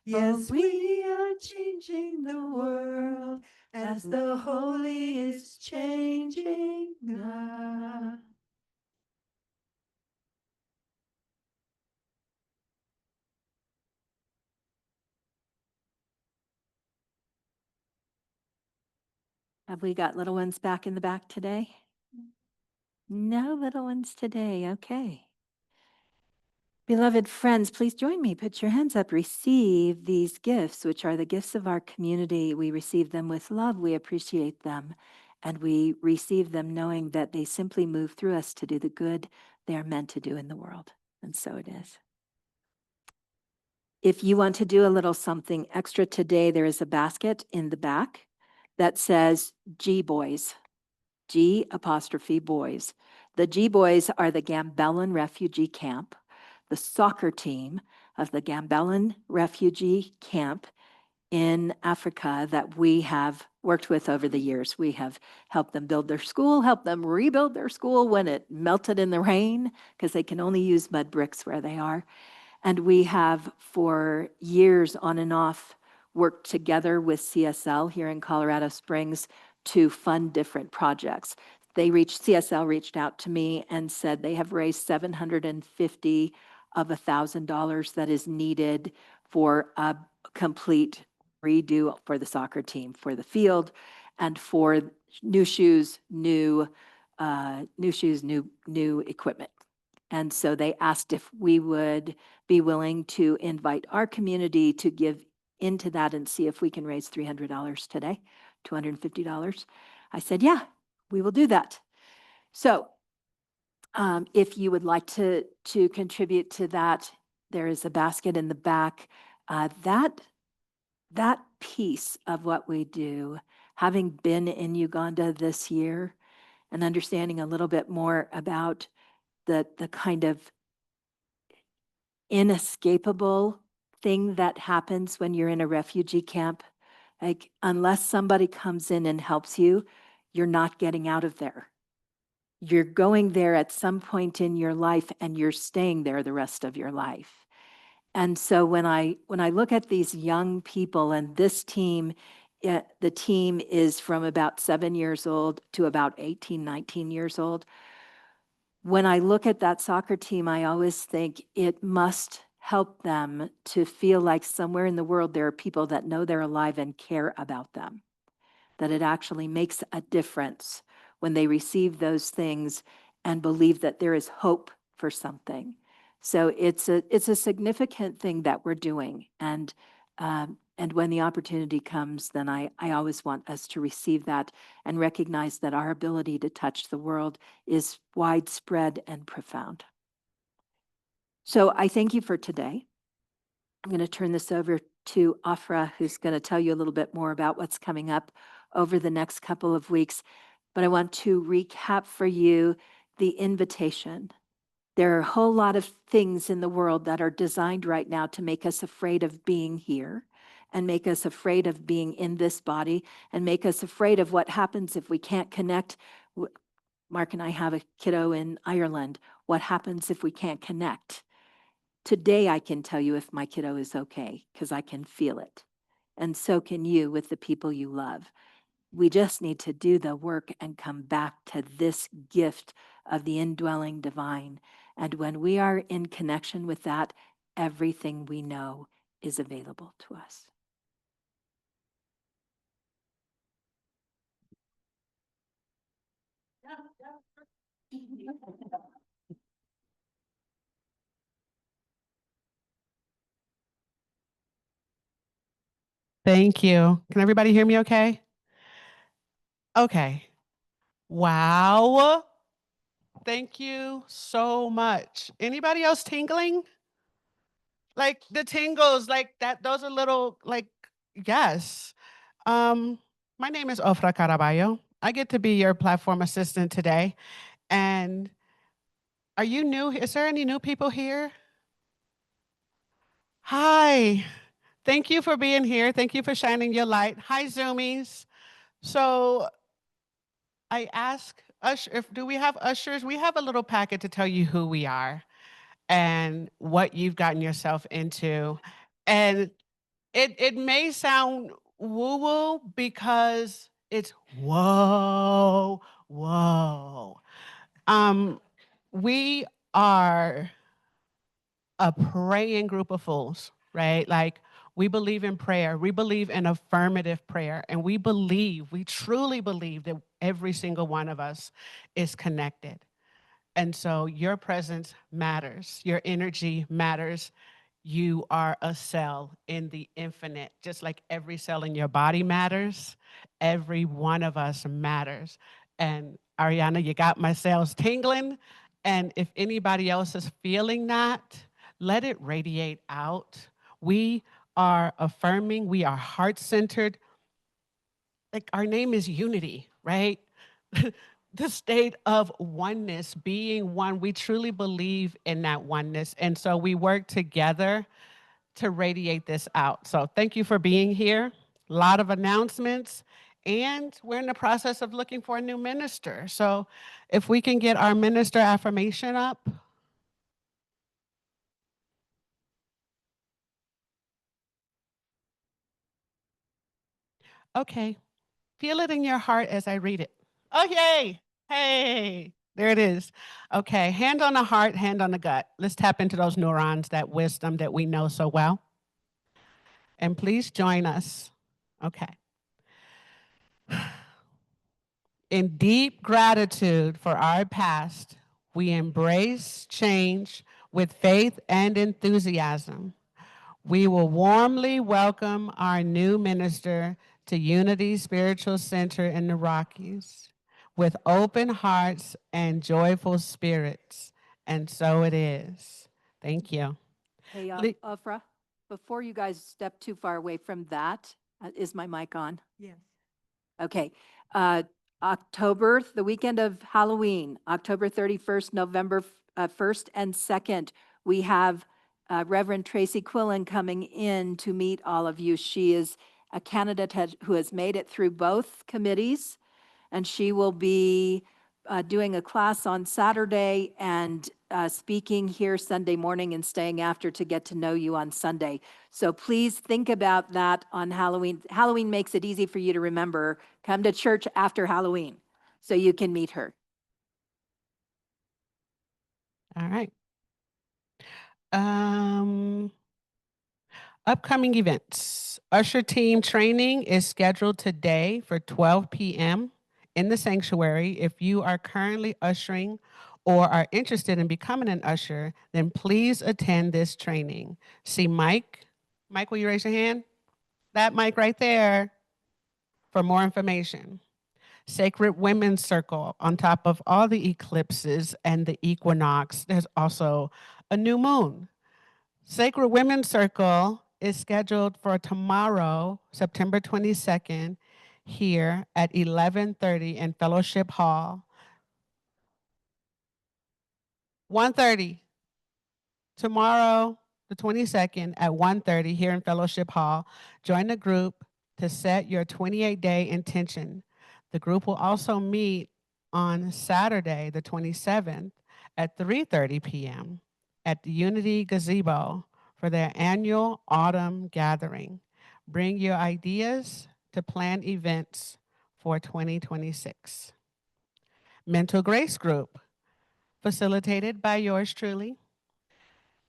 Yes, we are changing the world as the Holy is changing us. Have we got little ones back in the back today? No little ones today. Okay. Beloved friends, please join me. Put your hands up. Receive these gifts, which are the gifts of our community. We receive them with love. We appreciate them. And we receive them knowing that they simply move through us to do the good they are meant to do in the world. And so it is. If you want to do a little something extra today, there is a basket in the back that says G Boys, G apostrophe boys. The G Boys are the Gambellan refugee camp, the soccer team of the Gambellan refugee camp in Africa that we have worked with over the years. We have helped them build their school, helped them rebuild their school when it melted in the rain, because they can only use mud bricks where they are. And we have for years on and off worked together with CSL here in Colorado Springs to fund different projects. CSL reached out to me and said they have raised $750 of $1,000 that is needed for a complete redo for the soccer team, for the field, and for new shoes, new equipment. And so they asked if we would be willing to invite our community to give into that and see if we can raise $300 today, $250. I said, yeah, we will do that. So if you would like to contribute to that, there is a basket in the back. That piece of what we do, having been in Uganda this year and understanding a little bit more about the kind of inescapable thing that happens when you're in a refugee camp. Like, unless somebody comes in and helps you, you're not getting out of there. You're going there at some point in your life and you're staying there the rest of your life. And so when I look at these young people and this team, the team is from about 7 years old to about 18, 19 years old. When I look at that soccer team, I always think it must help them to feel like somewhere in the world there are people that know they're alive and care about them, that it actually makes a difference when they receive those things and believe that there is hope for something. So it's a significant thing that we're doing. And when the opportunity comes, then I always want us to receive that and recognize that our ability to touch the world is widespread and profound. So I thank you for today. I'm going to turn this over to Afra, who's going to tell you a little bit more about what's coming up over the next couple of weeks. But I want to recap for you the invitation. There are a whole lot of things in the world that are designed right now to make us afraid of being here and make us afraid of being in this body and make us afraid of what happens if we can't connect. Mark and I have a kiddo in Ireland. What happens if we can't connect? Today, I can tell you if my kiddo is okay because I can feel it. And so can you with the people you love. We just need to do the work and come back to this gift of the indwelling divine. And when we are in connection with that, everything we know is available to us. Thank you. Can everybody hear me okay? Okay. Wow. Thank you so much. Anybody else tingling? Like the tingles, like that, those are little, like, yes. My name is Ofra Caraballo. I get to be your platform assistant today. And are you new? Is there any new people here? Hi. Thank you for being here. Thank you for shining your light. Hi, Zoomies. So I ask do we have ushers? We have a little packet to tell you who we are and what you've gotten yourself into. And it may sound woo-woo because it's whoa, whoa. We are a praying group of fools, right? Like we believe in prayer. We believe in affirmative prayer. And we truly believe that every single one of us is connected. And so your presence matters. Your energy matters. You are a cell in the infinite. Just like every cell in your body matters, every one of us matters. And Ahriana, you got my cells tingling. And if anybody else is feeling that, let it radiate out. We are affirming, we are heart-centered. Like our name is unity, right? The state of oneness, being one. We truly believe in that oneness. And so we work together to radiate this out. So thank you for being here. A lot of announcements. And we're in the process of looking for a new minister. So if we can get our minister affirmation up. Okay. Feel it in your heart as I read it. Oh, yay. Hey, there it is. Okay. Hand on the heart, hand on the gut. Let's tap into those neurons, that wisdom that we know so well. And please join us. Okay. In deep gratitude for our past, we embrace change with faith and enthusiasm. We will warmly welcome our new minister to Unity Spiritual Center in the Rockies with open hearts and joyful spirits. And so it is. Thank you. Hey, Afra, before you guys step too far away from that, is my mic on? Yes. Okay. October, the weekend of Halloween, October 31st, November 1st and 2nd, we have Reverend Tracy Quillen coming in to meet all of you. She is a candidate who has made it through both committees, and she will be doing a class on Saturday and speaking here Sunday morning and staying after to get to know you on Sunday. So please think about that on Halloween. Halloween makes it easy for you to remember. Come to church after Halloween so you can meet her. All right. Upcoming events. Usher team training is scheduled today for 12 p.m. in the sanctuary. If you are currently ushering or are interested in becoming an usher, then please attend this training. See Mike. Mike, will you raise your hand? That Mike right there for more information. Sacred Women's Circle, on top of all the eclipses and the equinox, there's also a new moon. Sacred Women's Circle is scheduled for tomorrow, September 22nd, here at 11:30 in Fellowship Hall. 1:30 tomorrow, the 22nd at 1:30 here in Fellowship Hall. Join the group to set your 28-day intention. The group will also meet on Saturday, the 27th at 3:30 p.m. at the Unity Gazebo for their annual autumn gathering. Bring your ideas to plan events for 2026. Mental Grace Group, facilitated by yours truly.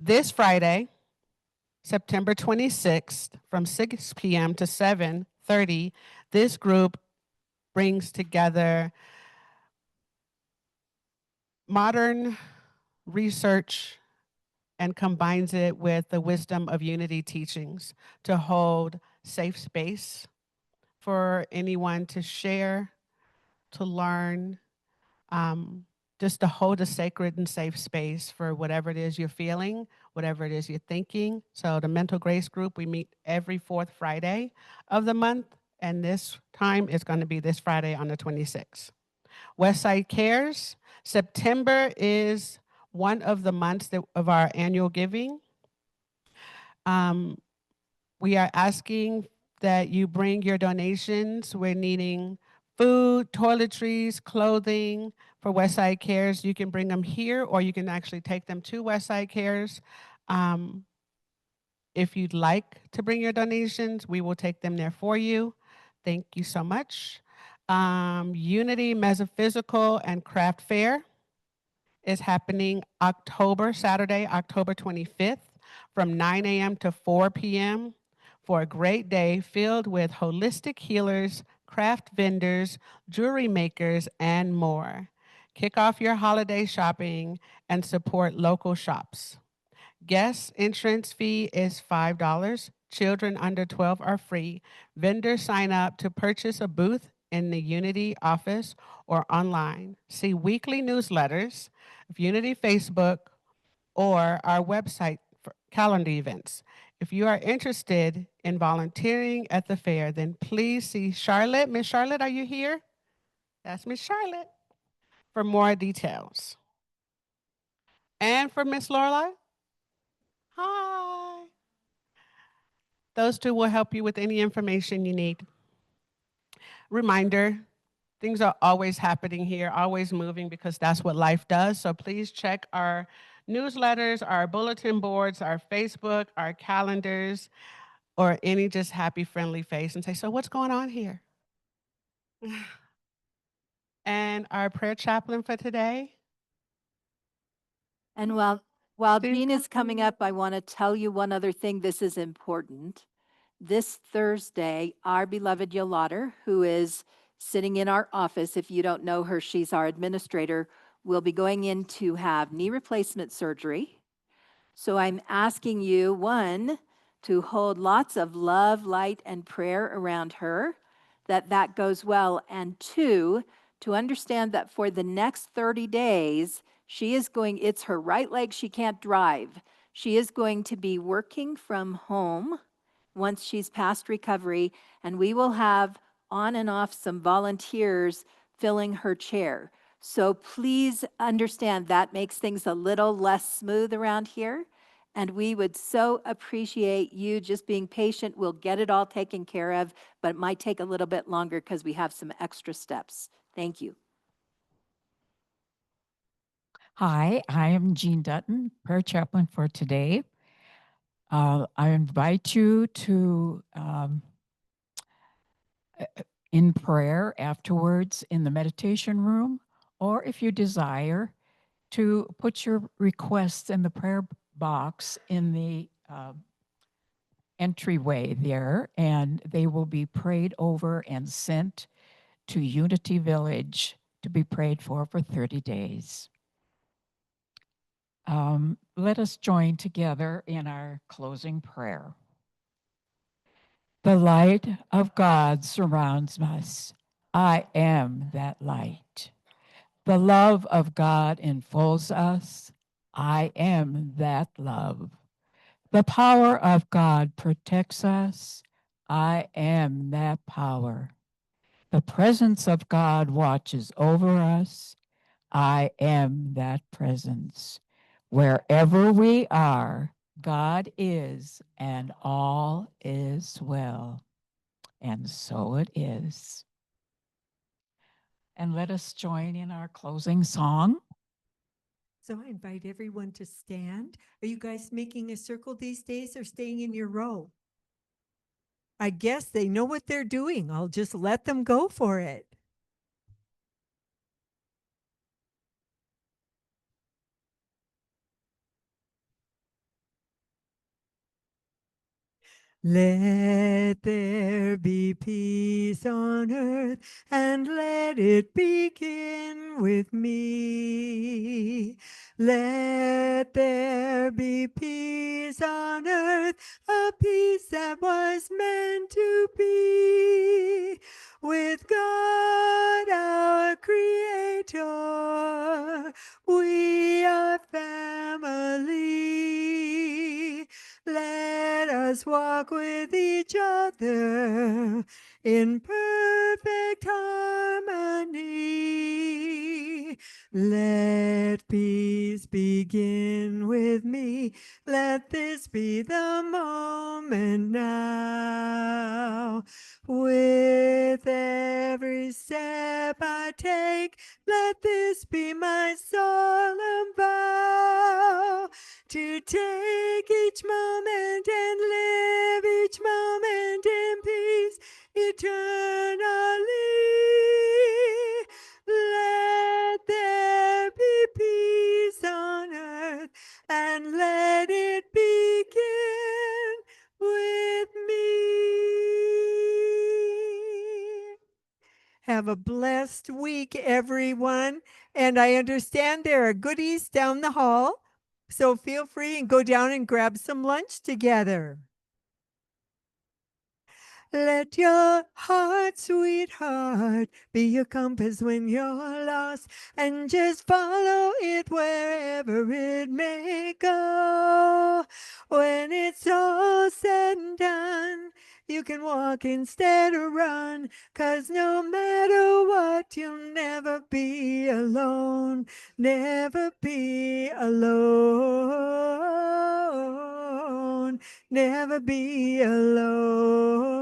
This Friday, September 26th, from 6 p.m. to 7:30, this group brings together modern research and combines it with the wisdom of Unity teachings to hold safe space for anyone to share, to learn, just to hold a sacred and safe space for whatever it is you're feeling, whatever it is you're thinking. So the Mental Grace Group, we meet every fourth Friday of the month, and this time is going to be this Friday on the 26th. Westside Cares, September is one of the months of our annual giving. We are asking that you bring your donations. We're needing food, toiletries, clothing for Westside Cares. You can bring them here or you can actually take them to Westside Cares. If you'd like to bring your donations, we will take them there for you. Thank you so much. Unity Metaphysical and Craft Fair is happening Saturday, October 25th from 9 a.m. to 4 p.m. for a great day filled with holistic healers, craft vendors, jewelry makers, and more. Kick off your holiday shopping and support local shops. Guest entrance fee is $5. Children under 12 are free. Vendors sign up to purchase a booth in the Unity office or online. See weekly newsletters of Unity Facebook or our website for calendar events. If you are interested in volunteering at the fair, then please see Charlotte. Miss Charlotte, are you here? That's Miss Charlotte for more details. And for Miss Lorelai? Hi. Those two will help you with any information you need. Reminder, things are always happening here, always moving because that's what life does. So please check our newsletters, our bulletin boards, our Facebook, our calendars, or any just happy, friendly face and say, so what's going on here? And our prayer chaplain for today. And while Jean is coming up, I want to tell you one other thing. This is important. This Thursday, our beloved Yolanda, who is sitting in our office, if you don't know her, she's our administrator, will be going in to have knee replacement surgery. So I'm asking you, one, to hold lots of love, light, and prayer around her, that goes well. And two, to understand that for the next 30 days, it's her right leg, she can't drive. She is going to be working from home once she's past recovery, and we will have on and off some volunteers filling her chair. So please understand that makes things a little less smooth around here. And we would so appreciate you just being patient. We'll get it all taken care of, but it might take a little bit longer because we have some extra steps. Thank you. Hi, I am Jean Dutton, prayer chaplain for today. I invite you to, in prayer afterwards in the meditation room, or if you desire, to put your requests in the prayer box in the entryway there, and they will be prayed over and sent to Unity Village to be prayed for 30 days. Let us join together in our closing prayer. The light of God surrounds us. I am that light. The love of God enfolds us. I am that love. The power of God protects us. I am that power. The presence of God watches over us. I am that presence. Wherever we are, God is, and all is well. And so it is. And let us join in our closing song. So I invite everyone to stand. Are you guys making a circle these days or staying in your row? I guess they know what they're doing. I'll just let them go for it. Let there be peace on earth, and let it begin with me. Let there be peace on earth, a peace that was meant to be. With God our Creator, we are family. Let us walk with each other in perfect harmony. Let peace begin with me. Let this be the moment now. With every step I take, let this be my solemn vow to take each moment and live each moment in peace eternally. Let there be peace on earth, and let it begin with me. Have a blessed week, everyone. And I understand there are goodies down the hall. So feel free and go down and grab some lunch together. Let your heart, sweetheart, be your compass when you're lost, and just follow it wherever it may go. When it's all said and done, you can walk instead of run, 'cause no matter what, you'll never be alone. Never be alone. Never be alone.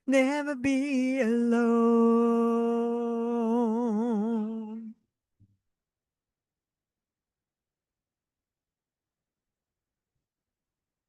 Never be alone.